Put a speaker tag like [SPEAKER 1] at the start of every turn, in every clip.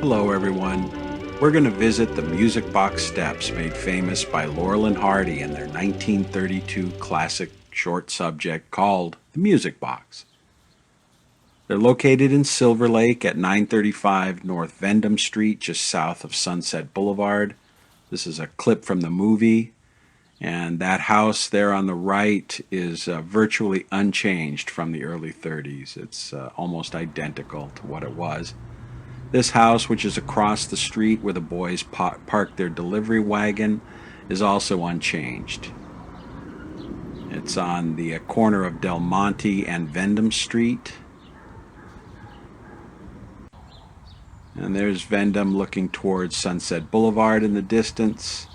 [SPEAKER 1] Hello everyone. We're going to visit the Music Box Steps made famous by Laurel and Hardy in their 1932 classic short subject called The Music Box. They're located in Silverlake at 935 North Vendome Street, just south of Sunset Boulevard. This is a clip from the movie, and that house there on the right is virtually unchanged from the early 30s. It's almost identical to what it was. This house, which is across the street where the boys parked their delivery wagon, is also unchanged. It's on the corner of Del Monte and Vendome Street. And there's Vendome looking towards Sunset Boulevard in the distance.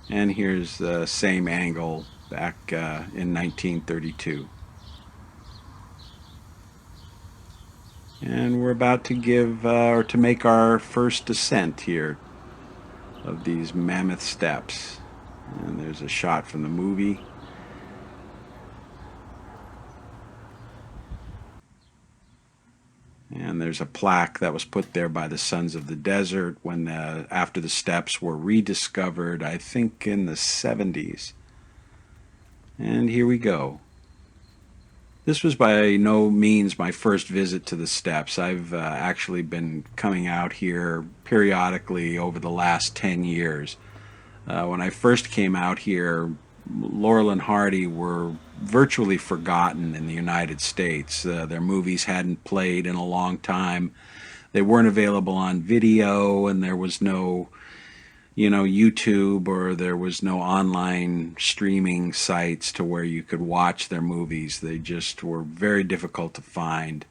[SPEAKER 1] And here's the same angle back in 1932. And we're about to give or to make our first descent here of these mammoth steps. And there's a shot from the movie. And there's a plaque that was put there by the Sons of the Desert when after the steps were rediscovered, I think in the 70s. And here we go. This was by no means my first visit to the steps. I've actually been coming out here periodically over the last 10 years. When I first came out here, Laurel and Hardy were virtually forgotten in the United States. Their movies hadn't played in a long time. They weren't available on video, and there was no YouTube, or there was no online streaming sites to where you could watch their movies. They just were very difficult to find.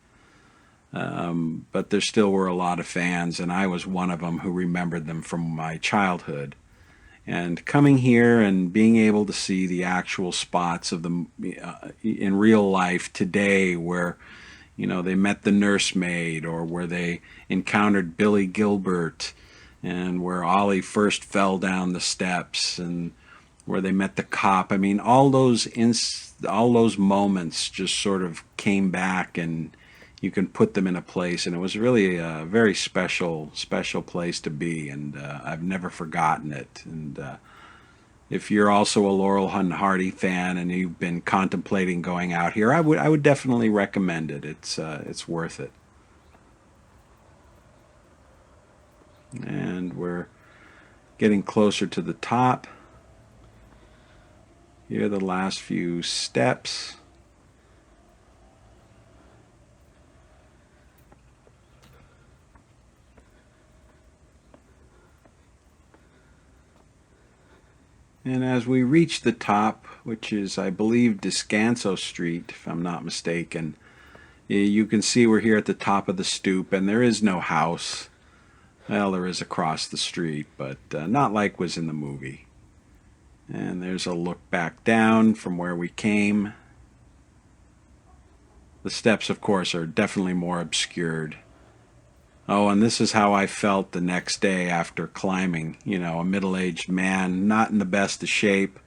[SPEAKER 1] But there still were a lot of fans, and I was one of them who remembered them from my childhood. And coming here and being able to see the actual spots of them in real life today, where they met the nursemaid, or where they encountered Billy Gilbert, and where Ollie first fell down the steps, and where they met the cop. I mean, all those moments just sort of came back, and you can put them in a place, and it was really a very special place to be, and I've never forgotten it. And if you're also a Laurel and Hardy fan and you've been contemplating going out here, I would definitely recommend it. It's worth it. And we're getting closer to the top. Here are the last few steps. And as we reach the top, which is, I believe, Descanso Street, if I'm not mistaken, you can see we're here at the top of the stoop, and there is no house. Well, there is across the street, but not like was in the movie. And there's a look back down from where we came. The steps, of course, are definitely more obscured. Oh, and this is how I felt the next day after climbing. A middle-aged man, not in the best of shape.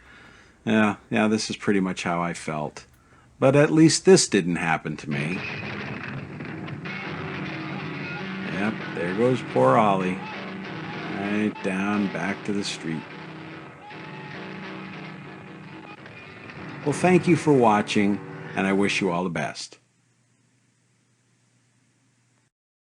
[SPEAKER 1] Yeah, this is pretty much how I felt. But at least this didn't happen to me. Yep, there goes poor Ollie. Right down back to the street. Well, thank you for watching, and I wish you all the best.